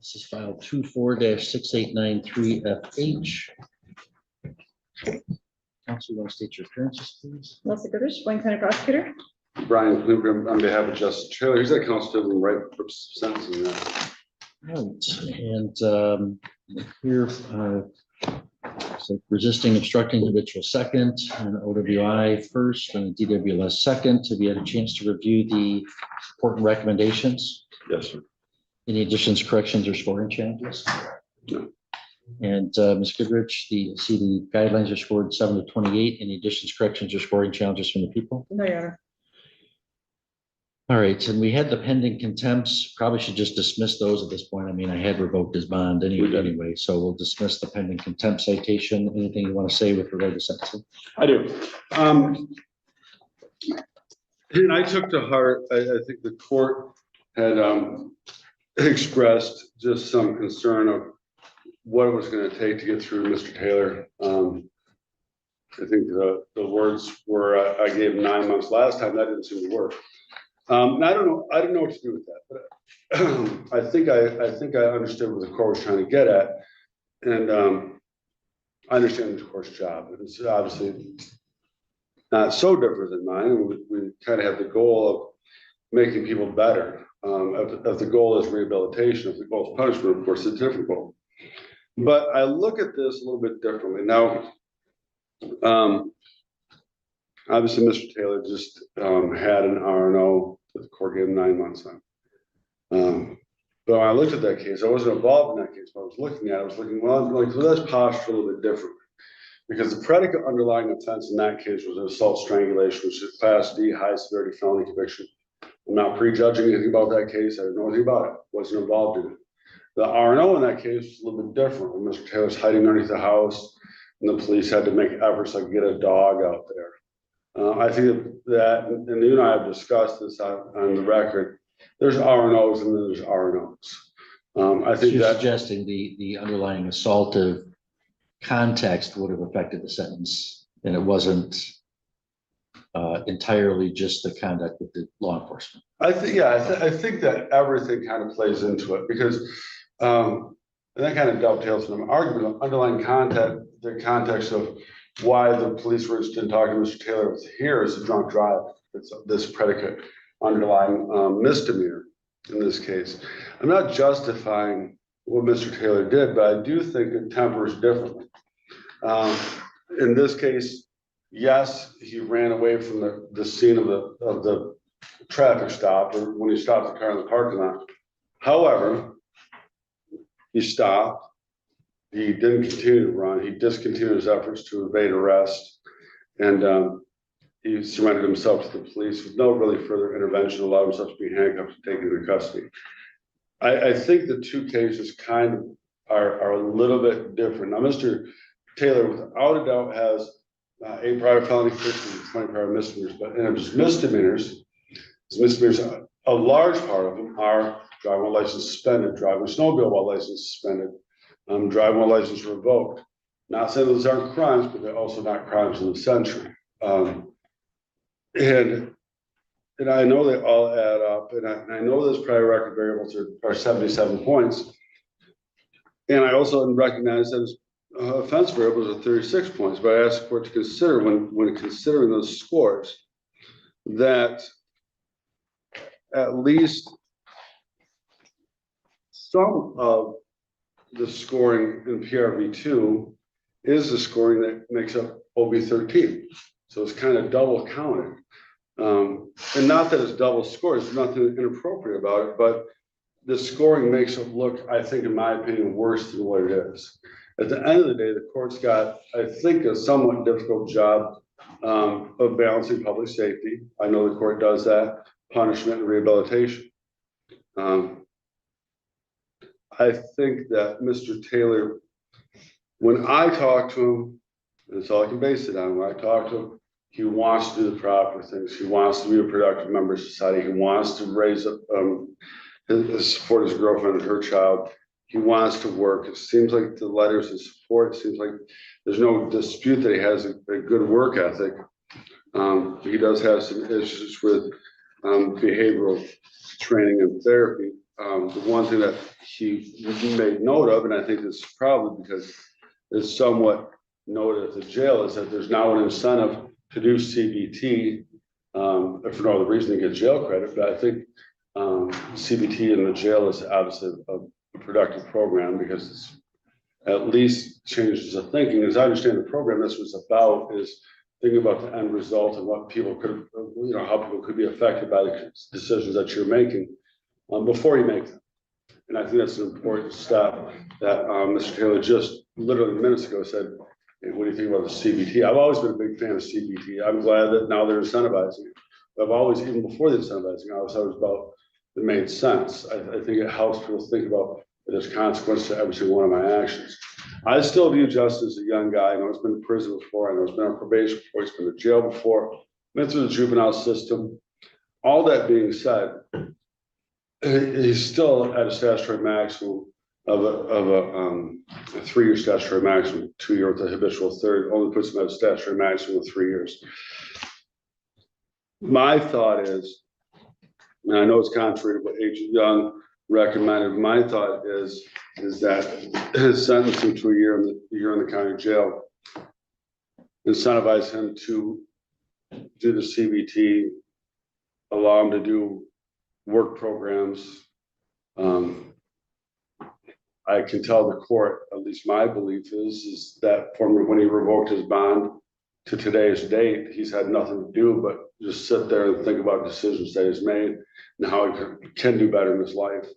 This is file 24-6893FH. Council, you want to state your appearances, please? Melissa Goodrich, Wayne County Prosecutor. Brian Kluger on behalf of Justice Taylor. He's that counsel to the right for sentencing that. Right, and here, so resisting, obstructing habitual second, and OWI first, and DWLS second. Have you had a chance to review the report and recommendations? Yes, sir. Any additions, corrections, or scoring changes? No. And Ms. Goodrich, the guidelines are scored 7 to 28. Any additions, corrections, or scoring challenges from the people? No, Your Honor. All right, and we had the pending contempts. Probably should just dismiss those at this point. I mean, I had revoked his bond anyway, so we'll dismiss the pending contempt citation. Anything you want to say with regard to sentencing? I do. And I took to heart, I think the court had expressed just some concern of what it was going to take to get through Mr. Taylor. I think the words were, I gave him 9 months last time. That didn't seem to work. And I don't know what to do with that, but I think I understood what the court was trying to get at, and I understand the court's job. It's obviously not so different than mine. We kind of have the goal of making people better. If the goal is rehabilitation, if the goal is punishment, of course, it's a different goal. But I look at this a little bit differently now. Obviously, Mr. Taylor just had an R&O that the court gave him 9 months on. But when I looked at that case, I wasn't involved in that case, but I was looking at it. I was looking, well, let's posture a little bit differently. Because the predicate underlying offense in that case was an assault strangulation, which is Class D, high severity felony conviction. I'm not prejudging anything about that case. I didn't know anything about it. Wasn't involved in it. The R&O in that case was a little bit different. When Mr. Taylor's hiding underneath the house, and the police had to make efforts like get a dog out there. I think that, and you and I have discussed this on the record, there's R&Os and then there's R&Os. I think You're that suggesting the underlying assaultive context would have affected the sentence, and it wasn't entirely just the conduct with the law enforcement. I think, yeah, I think that everything kind of plays into it because, and that kind of dovetails from an argument, underlying context, the context of why the police were interested in talking to Mr. Taylor here is a drunk drive. It's this predicate underlying misdemeanor in this case. I'm not justifying what Mr. Taylor did, but I do think it tempers differently. In this case, yes, he ran away from the scene of the traffic stop, or when he stopped the car in the parking lot. However, he stopped. He didn't continue to run. He discontinued his efforts to evade arrest, and he surrendered himself to the police with no really further intervention, allowed himself to be handcuffed and taken into custody. I think the two cases kind of are a little bit different. Now, Mr. Taylor, without a doubt, has 8 prior felony convictions and 20 prior misdemeanors, but in his misdemeanors, a large part of them are driving while license suspended, driving a snowmobile while license suspended, driving while license revoked. Not saying those aren't crimes, but they're also not crimes in the century. And I know they all add up, and I know those prior record variables are 77 points. And I also recognize that his offense variables are 36 points, but I asked the court to consider when considering those scores that at least some of the scoring in PRV2 is the scoring that makes up OB13. So it's kind of double counted. And not that it's double scored, there's nothing inappropriate about it, but the scoring makes it look, I think, in my opinion, worse than what it is. At the end of the day, the court's got, I think, a somewhat difficult job of balancing public safety. I know the court does that, punishment and rehabilitation. I think that Mr. Taylor, when I talk to him, that's all I can base it on, when I talk to him, he wants to do the proper things. He wants to be a productive member of society. He wants to raise up, support his girlfriend and her child. He wants to work. It seems like the letters of support, it seems like there's no dispute that he has a good work ethic. He does have some issues with behavioral training and therapy. the one thing that he made note of, and I think this is probably because it's somewhat noted at the jail, is that there's now an incentive to do CBT, if for no other reason to get jail credit, but I think CBT in the jail is obviously a productive program because it's at least changes the thinking. As I understand the program, this was about is thinking about the end result and what people could, how people could be affected by the decisions that you're making before you make them. And I think that's an important step that Mr. Taylor just literally minutes ago said, hey, what do you think about the CBT? I've always been a big fan of CBT. I'm glad that now they're incentivizing it. I've always, even before the incentivizing, I was always about it made sense. I think it helps people think about that there's consequence to every single one of my actions. I still view Justin as a young guy. I know he's been in prison before. I know he's been on probation before. He's been in jail before. Been through the juvenile system. All that being said, he's still at a statutory maximum of a 3-year statutory maximum, 2-year with a habitual third. Only puts him at a statutory maximum of 3 years. My thought is, and I know it's contrary to what Agent Young recommended. My thought is that his sentencing to a year in the county jail incentivize him to do the CBT, allow him to do work programs. I can tell the court, at least my belief is that from when he revoked his bond to today's date, he's had nothing to do but just sit there and think about decisions that he's made and how he can do better in his life.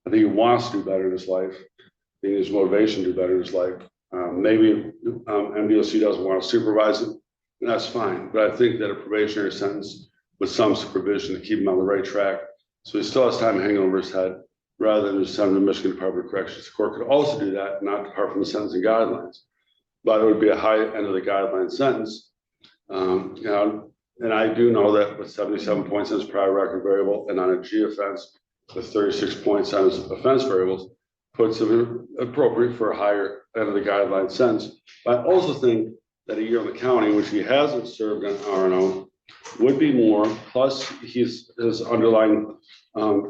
I think he wants to do better in his life. I think his motivation to do better in his life. Maybe MDOC doesn't want to supervise it, and that's fine. But I think that a probationary sentence with some supervision to keep him on the right track, so he still has time hanging over his head, rather than just send him to Michigan Department of Corrections. The court could also do that, not depart from the sentencing guidelines, but it would be a high end of the guideline sentence. And I do know that with 77 points on his prior record variable and on a G offense with 36 points on his offense variables, puts him appropriate for a higher end of the guideline sentence. But I also think that a year in the county, which he hasn't served on RNO, would be more, plus his underlying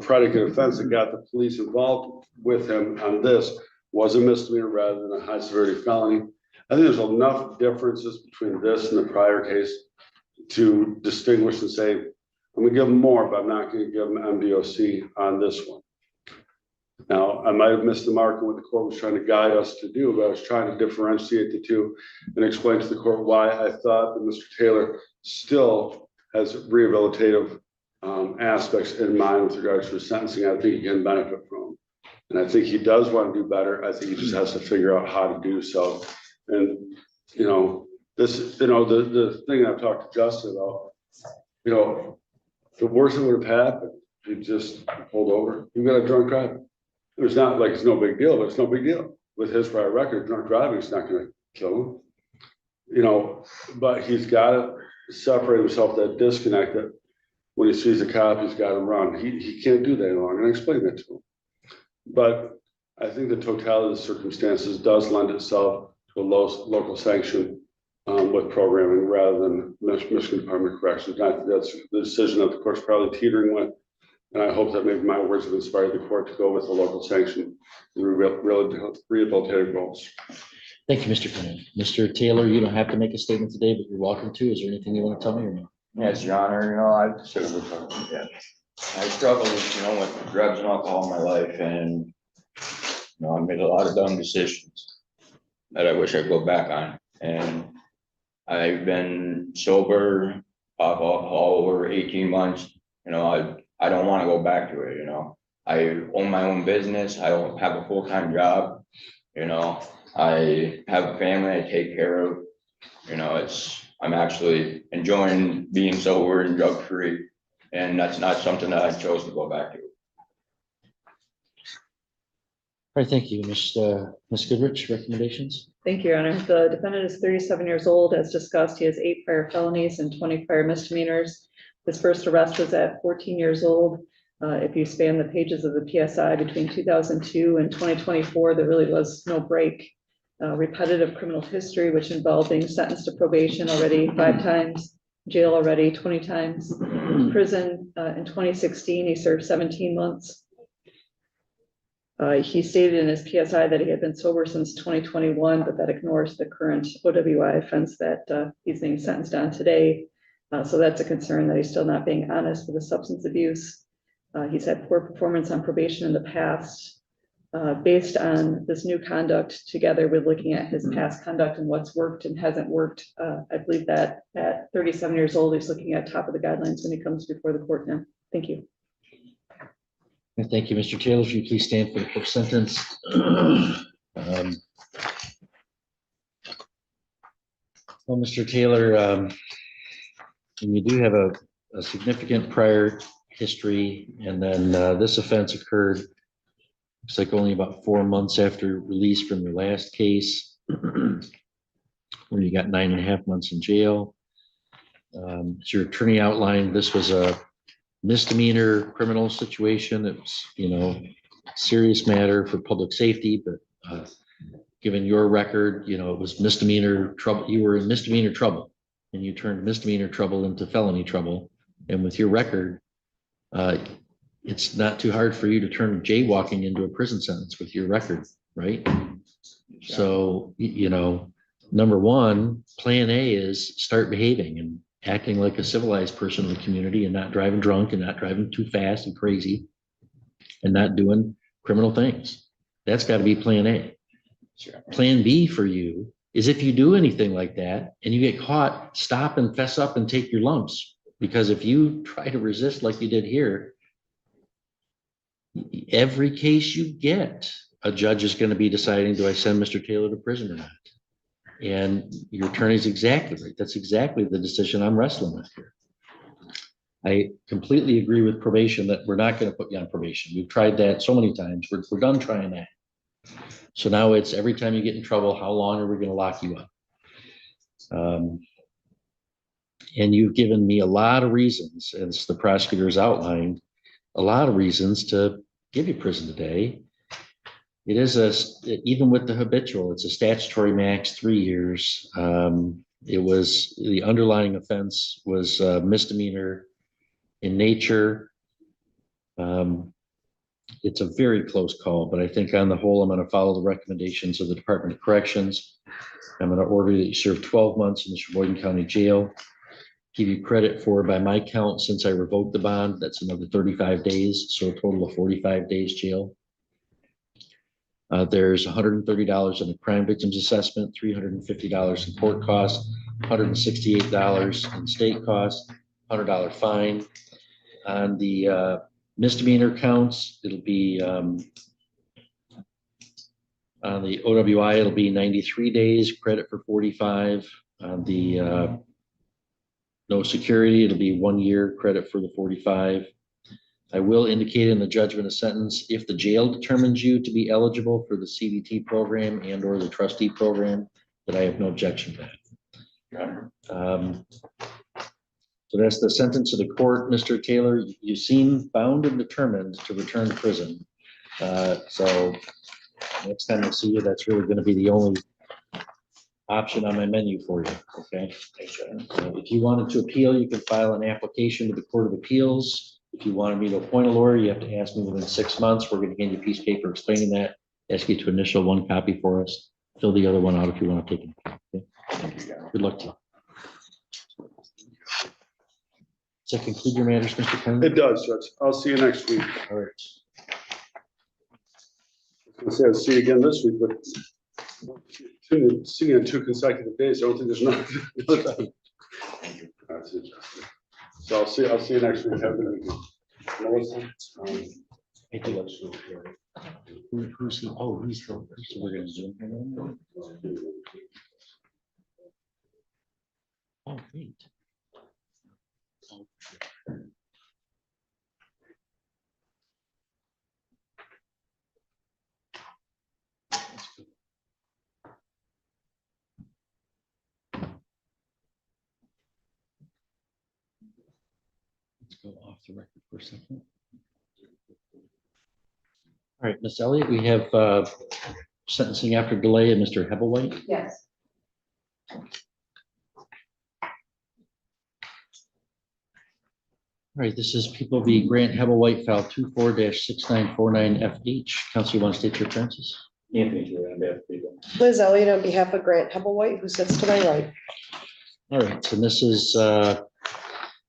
predicate offense that got the police involved with him on this was a misdemeanor rather than a high severity felony. I think there's enough differences between this and the prior case to distinguish and say, I'm gonna give him more, but I'm not gonna give him MDOC on this one. Now, I might have missed the mark on what the court was trying to guide us to do, but I was trying to differentiate the two and explain to the court why I thought that Mr. Taylor still has rehabilitative aspects in mind with regards to his sentencing. I think he can benefit from. And I think he does want to do better. I think he just has to figure out how to do so. And, the thing I've talked to Justin about, the worst that would have happened, he just pulled over. You got a drunk driver. It's not like it's no big deal, but it's no big deal. With his prior record, drunk driving is not going to kill him. But he's got to separate himself, that disconnect that when he sees a cop, he's got to run. He can't do that any longer. And I explained that to him. But I think the totality of the circumstances does lend itself to a local sanction with programming rather than Michigan Department of Corrections. I think that's the decision that the court's probably teetering with. And I hope that maybe my words have inspired the court to go with the local sanction and rehabilitative goals. Thank you, Mr. Finnan. Mr. Taylor, you don't have to make a statement today, but you're welcome to. Is there anything you want to tell me or no? Yes, Your Honor, I should have been talking, yeah. I struggled, with drugs and alcohol in my life, and I made a lot of dumb decisions that I wish I could go back on. And I've been sober off alcohol over 18 months. I don't want to go back to it. I own my own business. I don't have a full-time job. I have a family I take care of. I'm actually enjoying being sober and drug-free, and that's not something that I chose to go back to. All right, thank you. Ms. Goodrich, recommendations? Thank you, Your Honor. The defendant is 37 years old. As discussed, he has 8 prior felonies and 20 prior misdemeanors. His first arrest was at 14 years old. If you span the pages of the PSI between 2002 and 2024, there really was no break. Repetitive criminal history, which involved being sentenced to probation already 5 times, jail already 20 times, prison in 2016, he served 17 months. He stated in his PSI that he had been sober since 2021, but that ignores the current OWI offense that he's being sentenced on today. So that's a concern that he's still not being honest with the substance abuse. He's had poor performance on probation in the past. Based on this new conduct, together with looking at his past conduct and what's worked and hasn't worked, I believe that at 37 years old, he's looking at top of the guidelines when he comes before the court now. Thank you. And thank you, Mr. Taylor. If you please stand for the court sentence. Well, Mr. Taylor, and you do have a significant prior history, and then this offense occurred, looks like only about 4 months after release from your last case, where you got 9.5 months in jail. As your attorney outlined, this was a misdemeanor criminal situation. It was, you know, serious matter for public safety, but given your record, you know, it was misdemeanor trouble. You were in misdemeanor trouble, and you turned misdemeanor trouble into felony trouble. And with your record, it's not too hard for you to turn jaywalking into a prison sentence with your record, right? So, you know, number one, plan A is start behaving and acting like a civilized person in the community, and not driving drunk and not driving too fast and crazy and not doing criminal things. That's got to be plan A. Sure. Plan B for you is if you do anything like that and you get caught, stop and fess up and take your lumps. Because if you try to resist like you did here, every case you get, a judge is going to be deciding, do I send Mr. Taylor to prison or not? And your attorney's exactly right. That's exactly the decision I'm wrestling with here. I completely agree with probation that we're not going to put you on probation. We've tried that so many times. We're done trying that. So now it's every time you get in trouble, how long are we going to lock you up? And you've given me a lot of reasons, as the prosecutors outlined, a lot of reasons to give you prison today. It is even with the habitual, it's a statutory max 3 years. It was, the underlying offense was misdemeanor in nature. It's a very close call, but I think on the whole, I'm going to follow the recommendations of the Department of Corrections. I'm going to order that you serve 12 months in the Sheboygan County Jail. Give you credit for, by my count, since I revoked the bond, that's another 35 days, so a total of 45 days jail. There's $130 in the crime victims assessment, $350 in court costs, $168 in state costs, $100 fine. On the misdemeanor counts, it'll be on the OWI, it'll be 93 days, credit for 45. On the no security, it'll be 1 year, credit for the 45. I will indicate in the judgment of sentence, if the jail determines you to be eligible for the CBT program and or the trustee program, that I have no objection to that. So that's the sentence of the court. Mr. Taylor, you seem bound and determined to return to prison. So next time I see you, that's really going to be the only option on my menu for you, okay? So if you wanted to appeal, you can file an application to the Court of Appeals. If you wanted me to appoint a lawyer, you have to ask me within 6 months. We're going to hand you a piece of paper explaining that, ask you to initial one copy for us, fill the other one out if you want to take it. Okay? Good luck to you. Does that conclude your matters, Mr. Kennedy? It does, Judge. I'll see you next week. All right. I was gonna say I'll see you again this week, but seeing you on 2 consecutive days, I don't think there's another time. That's it. So I'll see you next week. Have a good weekend. Melissa, I think that's who's he? Oh, he's the, we're gonna zoom him in. Oh, great. Let's go off the record for a second. All right, Miss Elliott, we have sentencing after delay and Mr. Hebblewhite. Yes. right, this is People v. Grant Hebel-White, file 24-6949FH. Council, you want to state your appearances? Anthony Julian, on behalf of people. Liz Elliott on behalf of Grant Hebel-White, who sits to my right. All right, and this is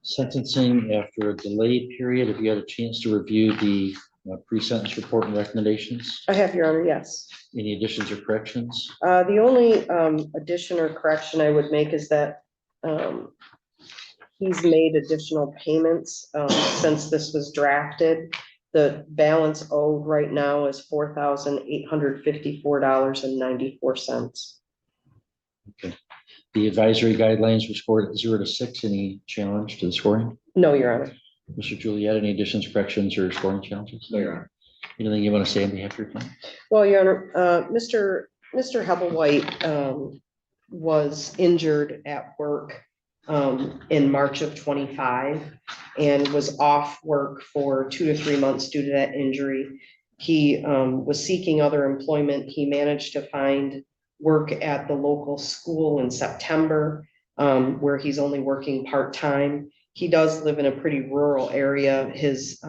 sentencing after a delay period. Have you had a chance to review the pre-sentence report and recommendations? I have, Your Honor, yes. Any additions or corrections? The only addition or correction I would make is that he's made additional payments since this was drafted. The balance owed right now is $4,854.94. Okay. The advisory guidelines were scored at 0 to 6. Any challenge to the scoring? No, Your Honor. Mr. Juliet, any additions, corrections, or scoring challenges? No, Your Honor. Anything you want to say on behalf of your client? Well, Your Honor, Mr. Hebel-White was injured at work in March of 25 and was off work for 2 to 3 months due to that injury. He was seeking other employment. He managed to find work at the local school in September, where he's only working part-time. He does live in a pretty rural area. His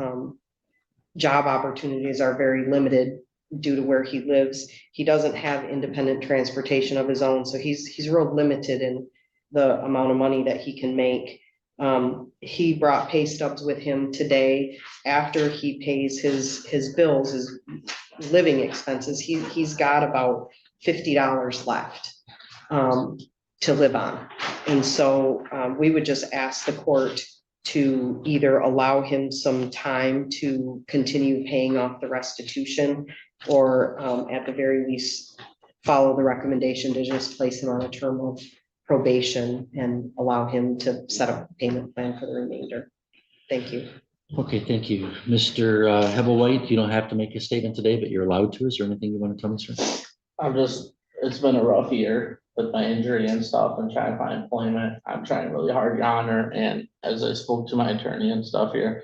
job opportunities are very limited due to where he lives. He doesn't have independent transportation of his own, so he's real limited in the amount of money that he can make. He brought pay stubs with him today after he pays his bills, his living expenses. He's got about $50 left to live on. And so we would just ask the court to either allow him some time to continue paying off the restitution, or at the very least, follow the recommendation to just place him on a term of probation and allow him to set up a payment plan for the remainder. Thank you. Okay, thank you. Mr. Hebel-White, you don't have to make a statement today, but you're allowed to. Is there anything you want to tell me, sir? It's been a rough year with my injury and stuff and trying to find employment. I'm trying really hard, Your Honor, and as I spoke to my attorney and stuff here,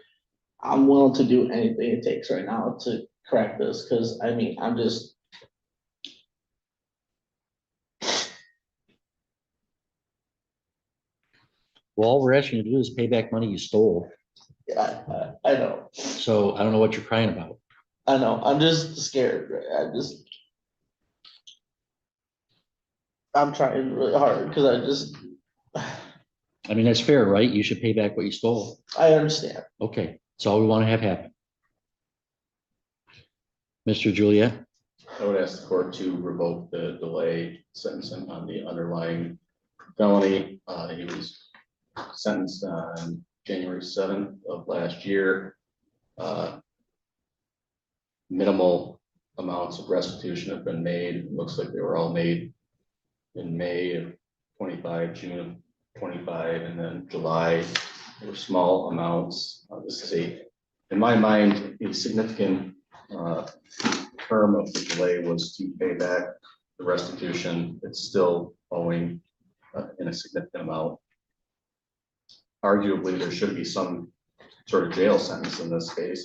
I'm willing to do anything it takes right now to correct this, because I mean, I'm just. Well, all we're asking you to do is pay back money you stole. I know, So I don't know what you're crying about. I know, I'm just scared, I'm trying really hard, because I mean, that's fair, right? You should pay back what you stole. I understand. Okay, that's all we want to have happen. Mr. Juliet? I would ask the court to revoke the delay sentencing on the underlying felony. He was sentenced on January 7th of last year. Minimal amounts of restitution have been made. It looks like they were all made in May of 25, June of 25, and then July. There were small amounts. This is in my mind, a significant term of the delay was to pay back the restitution. It's still owing in a significant amount. Arguably, there should be some sort of jail sentence in this case.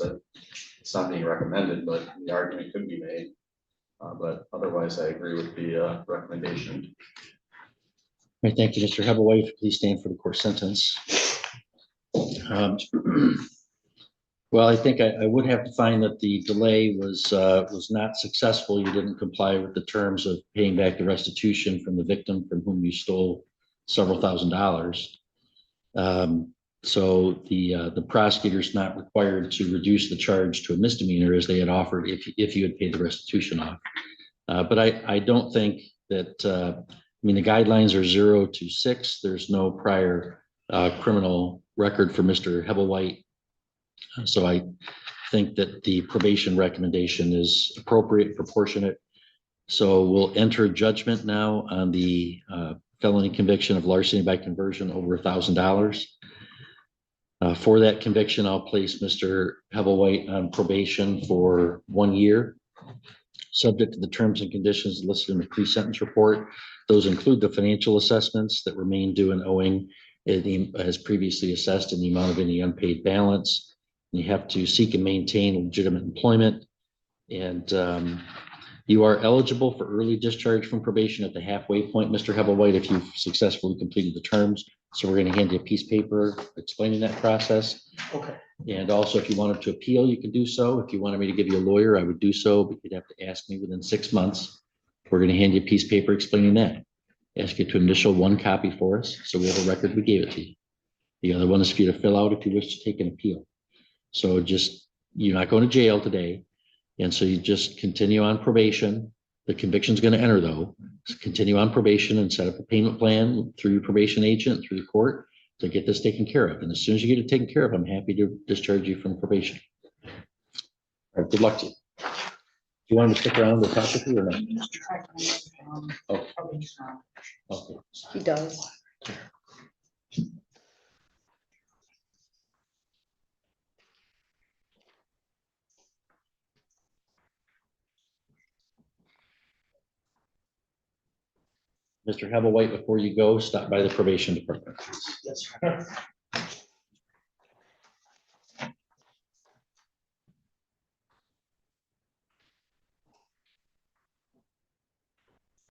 It's not being recommended, but the argument could be made. But otherwise, I agree with the recommendation. All right, thank you, Mr. Hebel-White. Please stand for the court sentence. Well, I think I would have to find that the delay was not successful. You didn't comply with the terms of paying back the restitution from the victim from whom you stole several $1,000s. So the prosecutor's not required to reduce the charge to a misdemeanor as they had offered if you had paid the restitution off. But I don't think that, I mean, the guidelines are 0 to 6. There's no prior criminal record for Mr. Hebel-White. So I think that the probation recommendation is appropriate, proportionate. So we'll enter judgment now on the felony conviction of larceny by conversion over $1,000. For that conviction, I'll place Mr. Hebel-White on probation for 1 year, subject to the terms and conditions listed in the pre-sentence report. Those include the financial assessments that remain due and owing as previously assessed in the amount of any unpaid balance. You have to seek and maintain legitimate employment. And you are eligible for early discharge from probation at the halfway point, Mr. Hebel-White, if you've successfully completed the terms. So we're gonna hand you a piece of paper explaining that process. Okay. And also, if you wanted to appeal, you could do so. If you wanted me to give you a lawyer, I would do so, but you'd have to ask me within 6 months. We're gonna hand you a piece of paper explaining that. Ask you to initial 1 copy for us, so we have a record we gave it to you. The other one is for you to fill out if you wish to take an appeal. So just, you're not going to jail today. And so you just continue on probation. The conviction's gonna enter though. So continue on probation and set up a payment plan through your probation agent, through the court, to get this taken care of. And as soon as you get it taken care of, I'm happy to discharge you from probation. All right, good luck to you. Do you want me to stick around to talk with you or not? Okay. Okay. He does. Mr. Hebblewhite, before you go, stop by the probation department. Yes, sir.